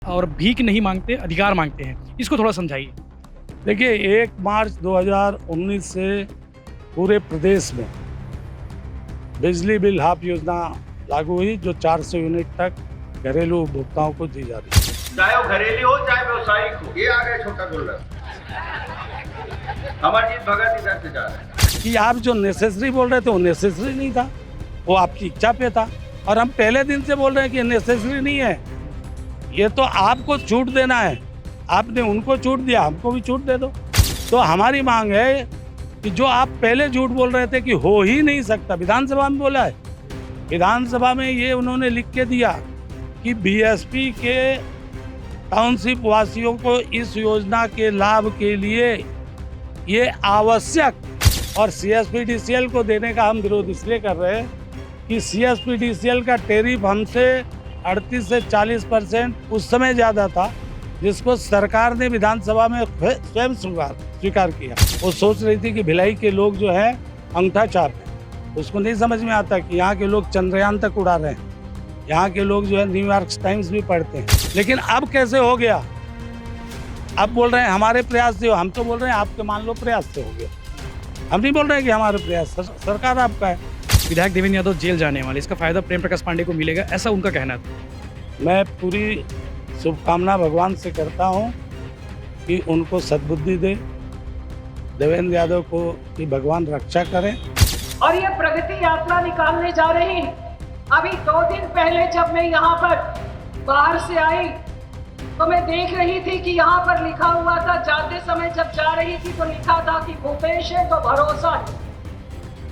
और भीख नहीं मांगते, अधिकार मांगते हैं। इसको थोड़ा समझाइए। देखिए 1 मार्च 2019 से पूरे प्रदेश में बिजली बिल हाफ योजना लागू हुई, जो 400 यूनिट तक घरेलू उपभोक्ताओं को दी जा रही है। चाहे वो घरेलू हो चाहे व्यवसायिक हो। ये आ गए छोटा गुल्लर। अमरजीत भगत इधर से जा रहे हैं कि आप जो नेसेसरी बोल रहे थे वो नेसेसरी नहीं था, वो आपकी इच्छा पे था। और हम पहले दिन से बोल रहे हैं कि नेसेसरी नहीं है, ये तो आपको छूट देना है। आपने उनको छूट दिया, हमको भी छूट दे दो। तो हमारी मांग है कि जो आप पहले झूठ बोल रहे थे कि हो ही नहीं सकता, विधानसभा में बोला है, विधानसभा में ये उन्होंने लिख के दिया कि बीएसपी के टाउनशिप वासियों को इस योजना के लाभ के लिए ये आवश्यक, और सीएसपीडीसीएल को देने का हम विरोध इसलिए कर रहे हैं कि सीएसपीडीसीएल का टैरिफ हमसे 38 से 40% उस समय ज़्यादा था, जिसको सरकार ने विधानसभा में स्वयं स्वीकार किया। वो सोच रही थी कि भिलाई के लोग जो है अंगूठा छाप है, उसको नहीं समझ में आता कि यहाँ के लोग चंद्रयान तक उड़ा रहे हैं, यहाँ के लोग जो है न्यूयॉर्क टाइम्स भी पढ़ते हैं। लेकिन अब कैसे हो गया? अब बोल रहे हैं हमारे प्रयास से हो, हम तो बोल रहे हैं आपके मान लो प्रयास से हो गया। हम नहीं बोल रहे हैं कि हमारे प्रयास, सरकार आपका है। विधायक देवेंद्र यादव जेल जाने वाले, इसका फायदा प्रेम प्रकाश पांडेय को मिलेगा, ऐसा उनका कहना था। मैं पूरी शुभकामना भगवान से करता हूँ कि उनको सद्बुद्धि दे, देवेंद्र यादव को कि भगवान रक्षा करें। और ये प्रगति यात्रा निकालने जा रही है। अभी 2 दिन पहले जब मैं यहाँ पर बाहर से आई तो मैं देख रही थी कि यहाँ पर लिखा हुआ था, जाते समय जब जा रही थी तो लिखा था कि भूपेश है तो भरोसा है।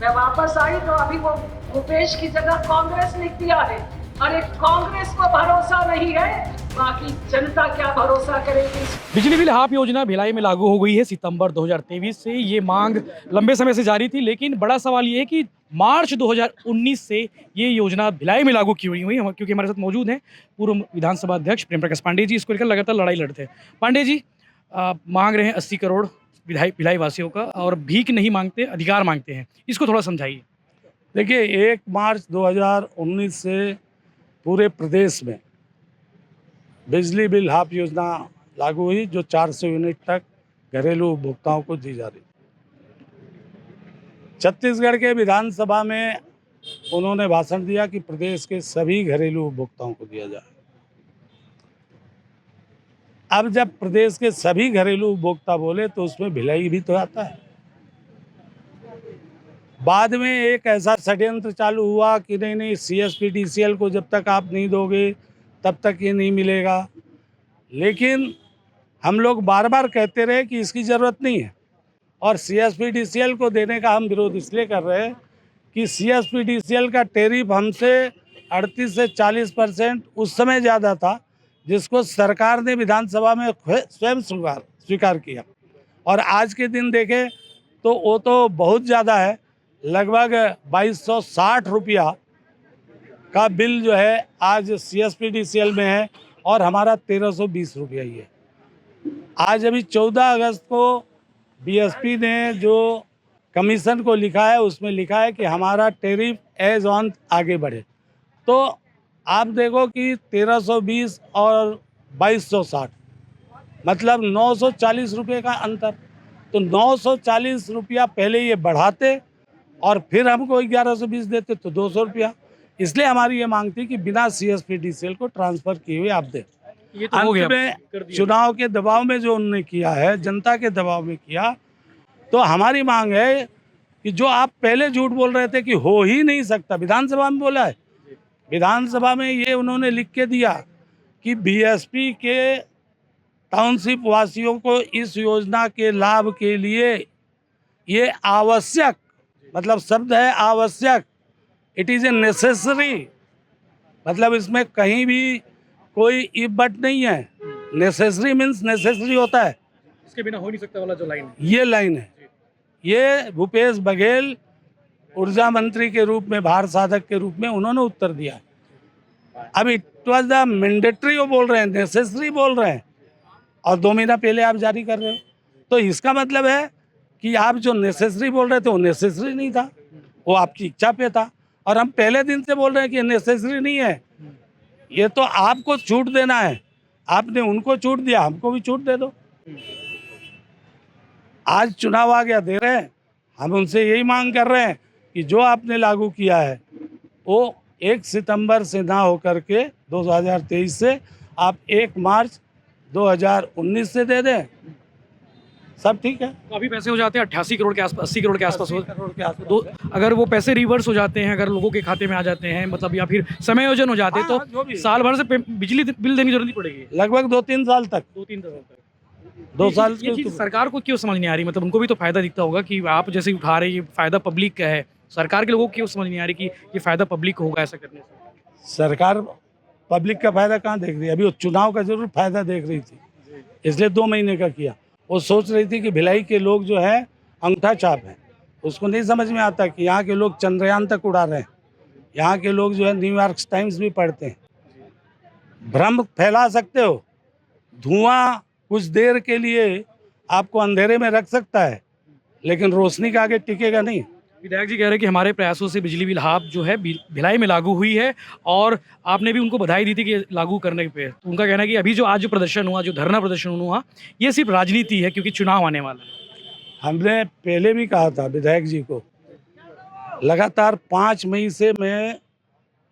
मैं वापस आई तो अभी वो भूपेश की जगह कांग्रेस लिख दिया है। अरे कांग्रेस को भरोसा नहीं है, बाकी जनता क्या भरोसा करेगी। बिजली बिल हाफ योजना भिलाई में लागू हो गई है सितंबर 2023 से। ये मांग लंबे समय से जारी थी, लेकिन बड़ा सवाल ये है कि मार्च 2019 से ये योजना भिलाई में लागू क्यों नहीं हुई। क्योंकि हमारे साथ मौजूद हैं पूर्व विधानसभा अध्यक्ष प्रेम प्रकाश पांडेय जी। इसको लेकर लगातार लड़ाई लड़ते हैं। पांडेय जी मांग रहे हैं 80 करोड़ भिलाई वासियों का, और भीख नहीं मांगते, अधिकार मांगते हैं। इसको थोड़ा समझाइए। देखिए 1 मार्च 2019 से पूरे प्रदेश में बिजली बिल हाफ योजना लागू हुई, जो 400 यूनिट तक घरेलू उपभोक्ताओं को दी जा रही। छत्तीसगढ़ के विधानसभा में उन्होंने भाषण दिया कि प्रदेश के सभी घरेलू उपभोक्ताओं को दिया जाए। अब जब प्रदेश के सभी घरेलू उपभोक्ता बोले तो उसमें भिलाई भी तो आता है। बाद में एक ऐसा षड्यंत्र चालू हुआ कि नहीं सीएसपीडीसीएल को जब तक आप नहीं दोगे तब तक ये नहीं मिलेगा। लेकिन हम लोग बार बार कहते रहे कि इसकी ज़रूरत नहीं है, और सीएसपीडीसीएल को देने का हम विरोध इसलिए कर रहे हैं कि सीएसपीडीसीएल का टैरिफ हमसे 38 से 40% उस समय ज़्यादा था, जिसको सरकार ने विधानसभा में स्वयं स्वीकार किया। और आज के दिन देखें तो वो तो बहुत ज़्यादा है, लगभग 2260 रुपया का बिल जो है आज सीएसपीडीसीएल में है, और हमारा 1320 रुपया ही है। आज अभी 14 अगस्त को बीएसपी ने जो कमीशन को लिखा है उसमें लिखा है कि हमारा टैरिफ एज ऑन आगे बढ़े। तो आप देखो कि 1320 और 2260 मतलब 940 रुपये का अंतर। तो 940 रुपया पहले ये बढ़ाते और फिर हमको 1120 देते तो 200 रुपया। इसलिए हमारी ये मांग थी कि बिना सीएसपीडीसीएल को ट्रांसफ़र किए हुए आप दें। ये तो हो गया, अंत में चुनाव के दबाव में जो उन्होंने किया है, जनता के दबाव में किया, तो हमारी मांग है कि जो आप पहले झूठ बोल रहे थे कि हो ही नहीं सकता, विधानसभा में बोला है, विधानसभा में ये उन्होंने लिख के दिया कि बीएसपी के टाउनशिप वासियों को इस योजना के लाभ के लिए ये आवश्यक, मतलब शब्द है आवश्यक, इट इज़ ए नेसेसरी, मतलब इसमें कहीं भी कोई इफ बट नहीं है। नेसेसरी मीन्स नेसेसरी होता है, इसके बिना हो नहीं सकता वाला जो लाइन है, ये लाइन है। ये भूपेश बघेल ऊर्जा मंत्री के रूप में, भार साधक के रूप में उन्होंने उत्तर दिया। अब इट वॉज द मैंडेटरी वो बोल रहे हैं, नेसेसरी बोल रहे हैं, और 2 महीना पहले आप जारी कर रहे हो। तो इसका मतलब है कि आप जो नेसेसरी बोल रहे थे वो नेसेसरी नहीं था, वो आपकी इच्छा पे था। और हम पहले दिन से बोल रहे हैं कि नेसेसरी नहीं है, ये तो आपको छूट देना है। आपने उनको छूट दिया, हमको भी छूट दे दो। आज चुनाव आ गया, दे रहे हैं। हम उनसे यही मांग कर रहे हैं कि जो आपने लागू किया है वो 1 सितंबर से ना होकर के 2023 से आप 1 मार्च 2019 से दे दें, सब ठीक है। तो अभी पैसे हो जाते हैं 88 करोड़ के आसपास, 80 करोड़ के आसपास हो। करोड़ के आसपास। तो अगर वो पैसे रिवर्स हो जाते हैं, अगर लोगों के खाते में आ जाते हैं, मतलब या फिर समायोजन हो जाते हैं, हाँ, जो तो भी। साल भर से बिजली बिल देने की जरूरत नहीं पड़ेगी। लगभग 2-3 साल तक, 2-3 साल तक 2 साल ये चीज़ सरकार को क्यों समझ नहीं आ रही? मतलब उनको भी तो फायदा दिखता होगा कि आप जैसे उठा रहे हैं, ये फायदा पब्लिक का है। सरकार के लोगों को क्यों समझ नहीं आ रही कि ये फायदा पब्लिक को होगा ऐसा करने से? सरकार पब्लिक का फायदा कहाँ देख रही है? अभी वो चुनाव का जरूर फायदा देख रही थी, इसलिए 2 महीने का किया। वो सोच रही थी कि भिलाई के लोग जो है अंगूठा छाप हैं, उसको नहीं समझ में आता कि यहाँ के लोग चंद्रयान तक उड़ा रहे हैं, यहाँ के लोग जो है न्यूयॉर्क टाइम्स भी पढ़ते हैं। भ्रम फैला सकते हो, धुआं कुछ देर के लिए आपको अंधेरे में रख सकता है, लेकिन रोशनी का आगे टिकेगा नहीं। विधायक जी कह रहे हैं कि हमारे प्रयासों से बिजली बिल हाफ जो है भिलाई में लागू हुई है, और आपने भी उनको बधाई दी थी कि लागू करने पे। तो उनका कहना है कि अभी जो आज जो प्रदर्शन हुआ, जो धरना प्रदर्शन हुआ, ये सिर्फ राजनीति है क्योंकि चुनाव आने वाला है। हमने पहले भी कहा था विधायक जी को, लगातार 5 मई से मैं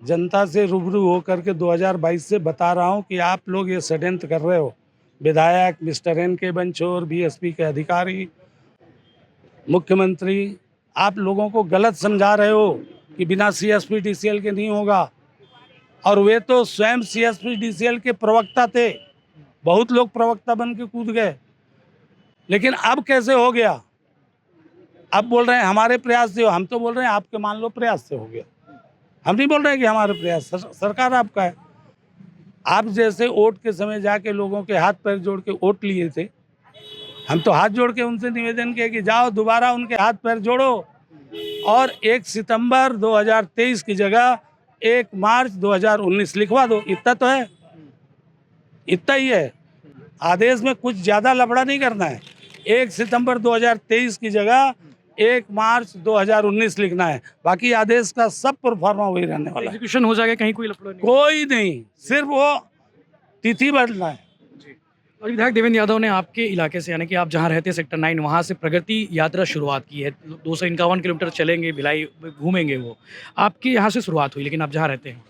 जनता से रूबरू होकर के 2022 से बता रहा हूं कि आप लोग ये षड्यंत्र कर रहे हो। विधायक मिस्टर N.K. बंचोर, बीएसपी के अधिकारी, मुख्यमंत्री, आप लोगों को गलत समझा रहे हो कि बिना CSP-DCL के नहीं होगा। और वे तो स्वयं CSP-DCL के प्रवक्ता थे, बहुत लोग प्रवक्ता बन के कूद गए, लेकिन अब कैसे हो गया? अब बोल रहे हैं हमारे प्रयास से हो, हम तो बोल रहे हैं आपके मान लो प्रयास से हो गया। हम नहीं बोल रहे हैं कि हमारे प्रयास, सरकार आपका है। आप जैसे वोट के समय जाके लोगों के हाथ पैर जोड़ के वोट लिए थे, हम तो हाथ जोड़ के उनसे निवेदन किया कि जाओ दोबारा उनके हाथ पैर जोड़ो और 1 सितंबर 2023 की जगह 1 मार्च 2019 लिखवा दो। इतना तो है, इतना ही है। आदेश में कुछ ज़्यादा लफड़ा नहीं करना है। 1 सितंबर 2023 की जगह 1 मार्च 2019 लिखना है, बाकी आदेश का सब परफॉर्मा वही रहने वाला है। एग्जीक्यूशन हो जाएगा, कहीं कोई लफड़ा नहीं। कोई नहीं, सिर्फ वो तिथि बदलना है। और विधायक देवेंद्र यादव ने आपके इलाके से, यानी कि आप जहां रहते हैं सेक्टर 9, वहां से प्रगति यात्रा शुरुआत की है। 251 किलोमीटर चलेंगे, भिलाई घूमेंगे। वो आपके यहाँ से शुरुआत हुई, लेकिन आप जहाँ रहते हैं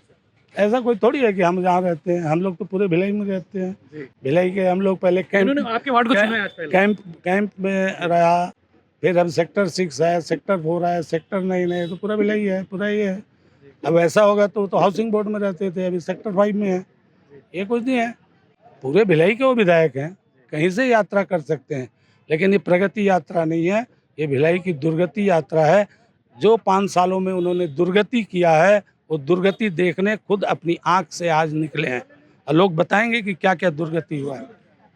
ऐसा कोई थोड़ी है कि हम जहाँ रहते हैं, हम लोग तो पूरे भिलाई में रहते हैं। भिलाई के हम लोग पहले इन्होंने आपके वार्ड को चुना है आज पहले। कैंप में रहा, फिर अब सेक्टर 6 है, सेक्टर 4 है, सेक्टर 9 है, तो पूरा भिलाई है, पूरा ही है। अब ऐसा होगा तो हाउसिंग बोर्ड में रहते थे, अभी सेक्टर 5 में है। ये कुछ नहीं है, पूरे भिलाई के वो विधायक हैं, कहीं से यात्रा कर सकते हैं। लेकिन ये प्रगति यात्रा नहीं है, ये भिलाई की दुर्गति यात्रा है। जो 5 सालों में उन्होंने दुर्गति किया है, वो दुर्गति देखने खुद अपनी आंख से आज निकले हैं, और लोग बताएंगे कि क्या क्या दुर्गति हुआ है।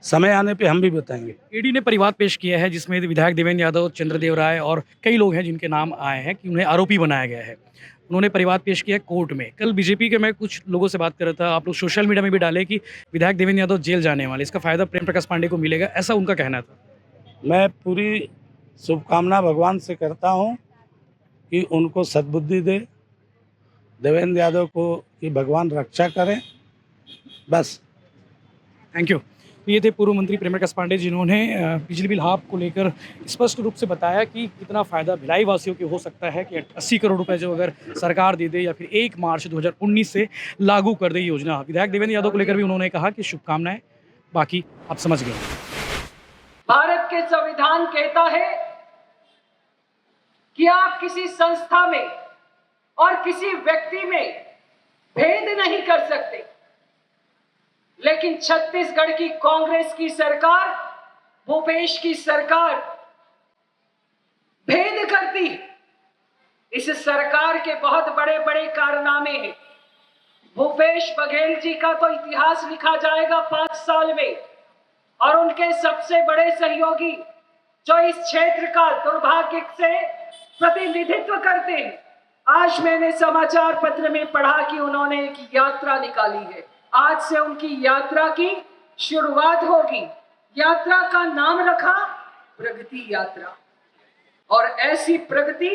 समय आने पे हम भी बताएंगे। ईडी ने परिवाद पेश किया है, जिसमें विधायक देवेंद्र यादव, चंद्रदेव राय और कई लोग हैं जिनके नाम आए हैं कि उन्हें आरोपी बनाया गया है। उन्होंने परिवाद पेश किया कोर्ट में। कल बीजेपी के मैं कुछ लोगों से बात कर रहा था, आप लोग सोशल मीडिया में भी डाले कि विधायक देवेंद्र यादव जेल जाने वाले, इसका फायदा प्रेम प्रकाश पांडे को मिलेगा, ऐसा उनका कहना था। मैं पूरी शुभकामना भगवान से करता हूँ कि उनको सद्बुद्धि दे, देवेंद्र यादव को कि भगवान रक्षा करें, बस। Thank you. ये थे पूर्व मंत्री प्रेम प्रकाश पांडे, जिन्होंने बिजली बिल हाफ को लेकर स्पष्ट रूप से बताया कि कितना फ़ायदा भिलाई वासियों को हो सकता है कि 80 करोड़ रुपए जो अगर सरकार दे दे या फिर 1 मार्च 2019 से लागू कर दे योजना। विधायक देवेंद्र यादव को लेकर भी उन्होंने कहा कि शुभकामनाएं, बाकी आप समझ गए। भारत के संविधान कहता है कि आप किसी संस्था में और किसी व्यक्ति में भेद नहीं कर सकते, लेकिन छत्तीसगढ़ की कांग्रेस की सरकार, भूपेश की सरकार भेद करती है। इस सरकार के बहुत बड़े बड़े कारनामे हैं। भूपेश बघेल जी का तो इतिहास लिखा जाएगा 5 साल में, और उनके सबसे बड़े सहयोगी जो इस क्षेत्र का दुर्भाग्य से प्रतिनिधित्व करते हैं। आज मैंने समाचार पत्र में पढ़ा कि उन्होंने एक यात्रा निकाली है। आज से उनकी यात्रा की शुरुआत होगी। यात्रा का नाम रखा प्रगति यात्रा, और ऐसी प्रगति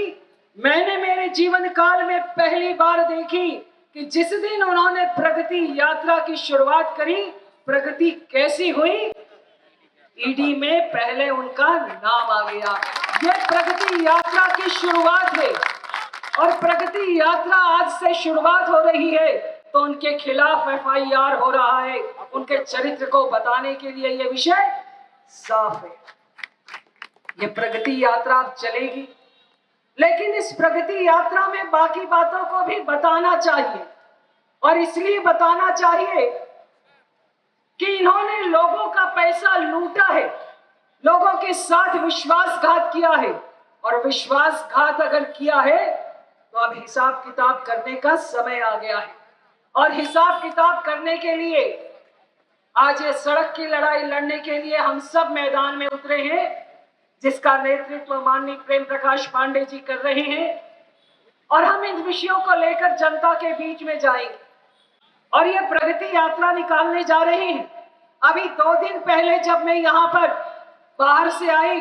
मैंने मेरे जीवन काल में पहली बार देखी कि जिस दिन उन्होंने प्रगति यात्रा की शुरुआत करी, प्रगति कैसी हुई? ईडी में पहले उनका नाम आ गया। ये प्रगति यात्रा की शुरुआत है और प्रगति यात्रा आज से शुरुआत हो रही है तो उनके खिलाफ एफआईआर हो रहा है। उनके चरित्र को बताने के लिए ये विषय साफ है। ये प्रगति यात्रा अब चलेगी, लेकिन इस प्रगति यात्रा में बाकी बातों को भी बताना चाहिए और इसलिए बताना चाहिए कि इन्होंने लोगों का पैसा लूटा है, लोगों के साथ विश्वासघात किया है और विश्वासघात अगर किया है तो अब हिसाब किताब करने का समय आ गया है। और हिसाब किताब करने के लिए आज ये सड़क की लड़ाई लड़ने के लिए हम सब मैदान में उतरे हैं, जिसका नेतृत्व माननीय प्रेम प्रकाश पांडे जी कर रहे हैं और हम इन विषयों को लेकर जनता के बीच में जाएंगे और ये प्रगति यात्रा निकालने जा रहे हैं। अभी 2 दिन पहले जब मैं यहाँ पर बाहर से आई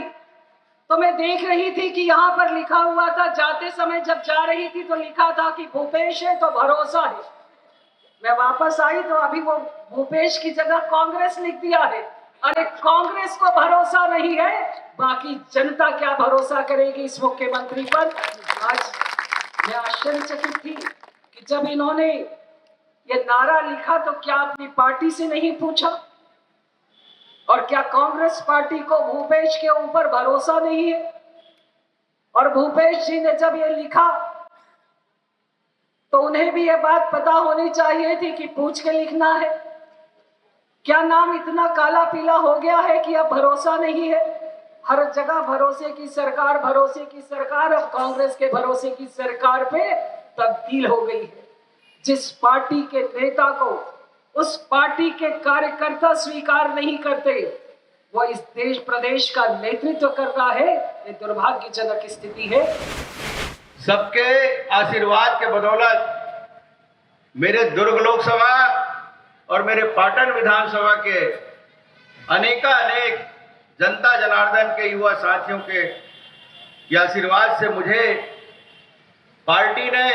तो मैं देख रही थी कि यहाँ पर लिखा हुआ था, जाते समय जब जा रही थी तो लिखा था कि भूपेश है तो भरोसा है। मैं वापस आई तो अभी वो भूपेश की जगह कांग्रेस लिख दिया है। अरे कांग्रेस को भरोसा नहीं है, बाकी जनता क्या भरोसा करेगी इस मुख्यमंत्री पर? आज मैं आश्चर्यचकित थी कि जब इन्होंने ये नारा लिखा तो क्या अपनी पार्टी से नहीं पूछा? और क्या कांग्रेस पार्टी को भूपेश के ऊपर भरोसा नहीं है? और भूपेश जी ने जब ये लिखा तो उन्हें भी ये बात पता होनी चाहिए थी कि पूछ के लिखना है। क्या नाम इतना काला पीला हो गया है कि अब भरोसा नहीं है? हर जगह भरोसे की सरकार, भरोसे की सरकार अब कांग्रेस के भरोसे की सरकार पे तब्दील हो गई है। जिस पार्टी के नेता को उस पार्टी के कार्यकर्ता स्वीकार नहीं करते, वो इस देश प्रदेश का नेतृत्व कर रहा है। ये दुर्भाग्यजनक स्थिति है। सबके आशीर्वाद के बदौलत मेरे दुर्ग लोकसभा और मेरे पाटन विधानसभा के अनेक जनता जनार्दन के युवा साथियों के आशीर्वाद से मुझे पार्टी ने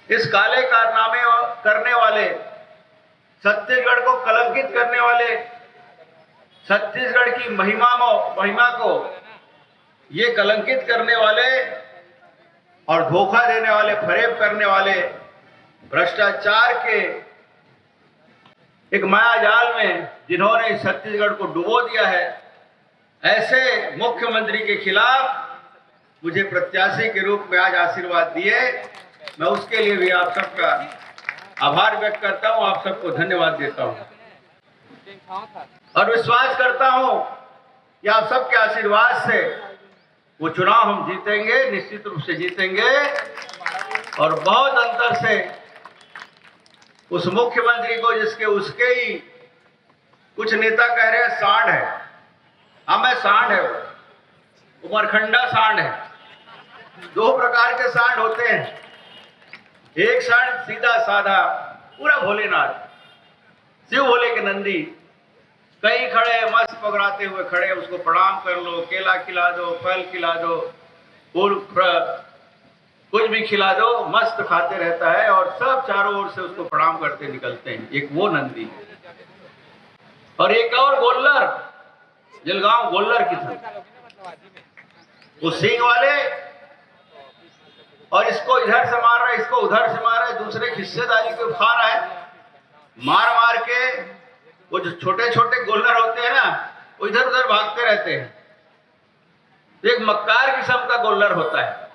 इस काले कारनामे करने वाले, छत्तीसगढ़ को कलंकित करने वाले, छत्तीसगढ़ की महिमा को ये कलंकित करने वाले और धोखा देने वाले, फरेब करने वाले, भ्रष्टाचार के एक माया जाल में जिन्होंने छत्तीसगढ़ को डुबो दिया है, ऐसे मुख्यमंत्री के खिलाफ मुझे प्रत्याशी के रूप में आज आशीर्वाद दिए। मैं उसके लिए भी आप सबका आभार व्यक्त करता हूं, आप सबको धन्यवाद देता हूं और विश्वास करता हूं कि आप सबके आशीर्वाद से वो चुनाव हम जीतेंगे, निश्चित रूप से जीतेंगे और बहुत अंतर से उस मुख्यमंत्री को, जिसके उसके ही कुछ नेता कह रहे हैं सांड है, हमें सांड है, उमरखंडा सांड है। 2 प्रकार के सांड होते हैं। एक सांड सीधा साधा पूरा भोलेनाथ, शिव भोले के नंदी, कहीं खड़े मस्त पगड़ाते हुए खड़े, उसको प्रणाम कर लो, केला खिला दो, फल खिला दो, फूल कुछ भी खिला दो, मस्त खाते रहता है और सब चारों ओर से उसको प्रणाम करते निकलते हैं। एक वो नंदी और एक और गोल्लर, जलगांव गोल्लर की तरह, वो सींग वाले, और इसको इधर से मार रहा है, इसको उधर से मार रहा है, दूसरे की हिस्सेदारी को खा रहा है, मार मार के। वो जो छोटे छोटे गोल्लर होते हैं ना, वो इधर उधर भागते रहते हैं। एक मक्कार किस्म का गोल्लर होता है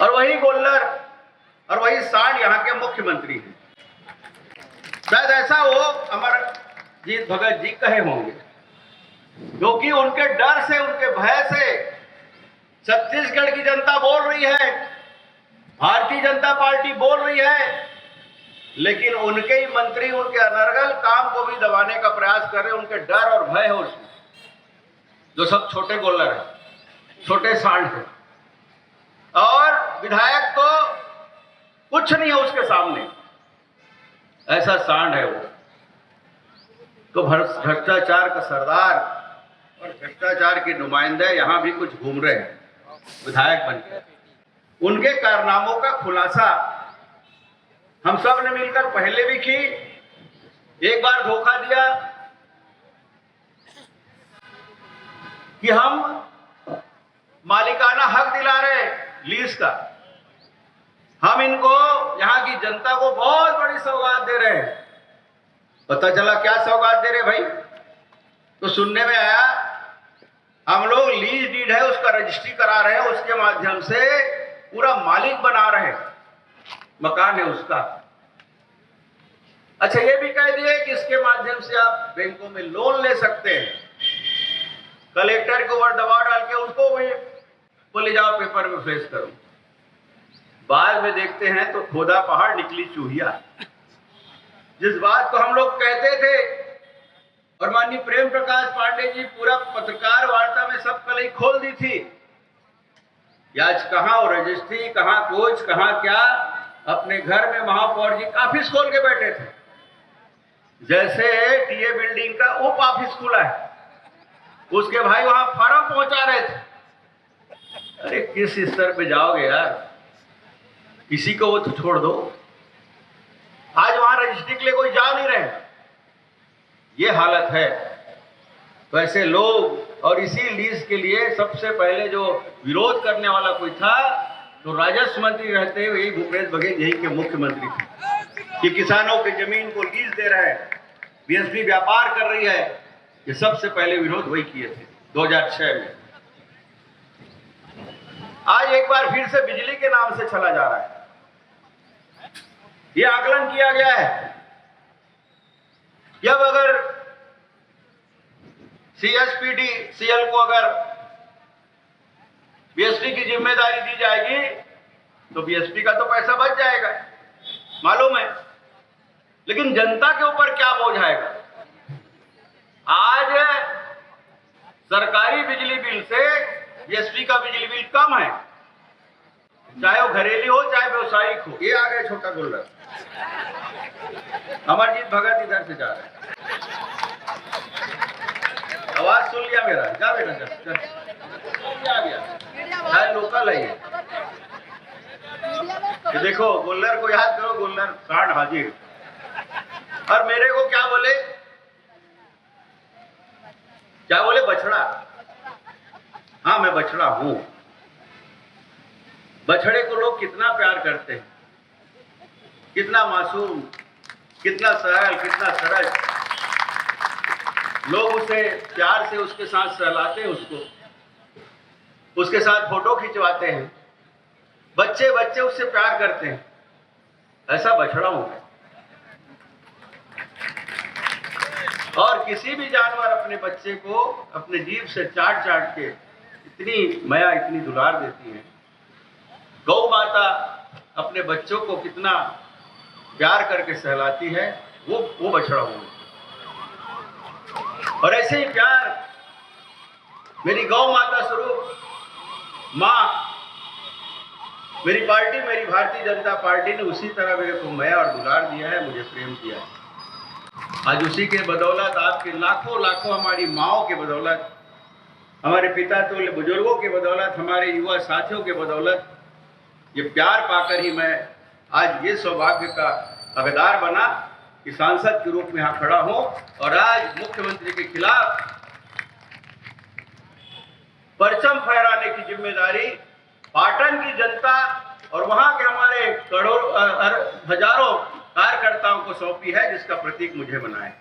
और वही गोल्लर और वही सांड यहाँ के मुख्यमंत्री हैं। शायद ऐसा वो अमरजीत भगत जी कहे होंगे, क्योंकि उनके डर से, उनके भय से छत्तीसगढ़ की जनता बोल रही है, भारतीय जनता पार्टी बोल रही है, लेकिन उनके ही मंत्री उनके अनर्गल काम को भी दबाने का प्रयास कर रहे हैं। उनके डर और भय है उसमें, जो सब छोटे गोल्लर है, छोटे सांड है, और विधायक तो कुछ नहीं है उसके सामने, ऐसा सांड है वो। तो भ्रष्टाचार का सरदार और भ्रष्टाचार के नुमाइंदे यहाँ भी कुछ घूम रहे हैं विधायक बनकर। उनके कारनामों का खुलासा हम सब ने मिलकर पहले भी की, एक बार धोखा दिया कि हम मालिकाना हक दिला रहे लीज का, हम इनको यहां की जनता को बहुत बड़ी सौगात दे रहे हैं। पता चला क्या सौगात दे रहे भाई, तो सुनने में आया हम लोग लीज डीड है उसका रजिस्ट्री करा रहे हैं, उसके माध्यम से पूरा मालिक बना रहे हैं, मकान है उसका। अच्छा, ये भी कह दिए कि इसके माध्यम से आप बैंकों में लोन ले सकते हैं। कलेक्टर के ऊपर दबाव डाल के उनको भी बोले जाओ पेपर में फेस करो। बाद में देखते हैं तो खोदा पहाड़ निकली चूहिया। जिस बात को हम लोग कहते थे और माननीय प्रेम प्रकाश पांडे जी पूरा पत्रकार वार्ता में सब कलई खोल दी थी, आज कहां वो रजिस्ट्री, कहां कोच, कहां क्या, अपने घर में महापौर जी ऑफिस खोल के बैठे थे। जैसे टीए बिल्डिंग का उप ऑफिस खुला है, उसके भाई वहां फार्म पहुंचा रहे थे। अरे किस स्तर पे जाओगे यार, किसी को वो तो छोड़ दो, आज वहां रजिस्ट्री के लिए कोई जा नहीं रहे, ये हालत है। तो ऐसे लोग, और इसी लीज के लिए सबसे पहले जो विरोध करने वाला कोई था तो राजस्व मंत्री रहते हुए भूपेश बघेल यही के मुख्यमंत्री थे कि किसानों की जमीन को लीज दे रहे हैं, बीएसपी व्यापार कर रही है। ये सबसे पहले विरोध वही किए थे 2006 में। आज एक बार फिर से बिजली के नाम से चला जा रहा है। यह आकलन किया गया है कि अब अगर CSPDCL को अगर बीएसपी की जिम्मेदारी दी जाएगी तो बीएसपी का तो पैसा बच जाएगा, मालूम है, लेकिन जनता के ऊपर क्या बोझ आएगा। आज सरकारी बिजली बिल से बीएसपी का बिजली बिल कम है, चाहे वो घरेलू हो चाहे व्यवसायिक हो। ये आ गए छोटा गुल्लर, अमरजीत भगत इधर से जा रहे हैं, आवाज सुन लिया मेरा, जा बेटा चल आ गया, शायद लोकल है ये देखो गुल्लर को याद करो, गुल्लर कांड हाजिर। और मेरे को क्या बोले, क्या बोले, बछड़ा। हाँ मैं बछड़ा हूं। बछड़े को लोग कितना प्यार करते हैं, कितना मासूम, कितना सरल, कितना सरल। लोग उसे प्यार से उसके साथ सहलाते हैं, उसके साथ फोटो खिंचवाते हैं, बच्चे बच्चे उससे प्यार करते हैं। ऐसा बछड़ा हूं मैं। और किसी भी जानवर अपने बच्चे को अपने जीभ से चाट चाट के इतनी माया, इतनी दुलार देती है। गौ माता अपने बच्चों को कितना प्यार करके सहलाती है, वो बछड़ा हूं। और ऐसे ही प्यार मेरी गौ माता स्वरूप मां, मेरी पार्टी, मेरी भारतीय जनता पार्टी ने उसी तरह मेरे को माया और दुलार दिया है, मुझे प्रेम दिया है। आज उसी के बदौलत, आपके लाखों लाखों हमारी माओं के बदौलत, हमारे पिता तुल्य बुजुर्गों के बदौलत, हमारे युवा साथियों के बदौलत ये प्यार पाकर ही मैं आज ये सौभाग्य का हकदार बना कि सांसद के रूप में यहाँ खड़ा हूं और आज मुख्यमंत्री के खिलाफ परचम फहराने की जिम्मेदारी पाटन की जनता और वहां के हमारे करोड़ों हजारों कार्यकर्ताओं को सौंपी है, जिसका प्रतीक मुझे बनाए।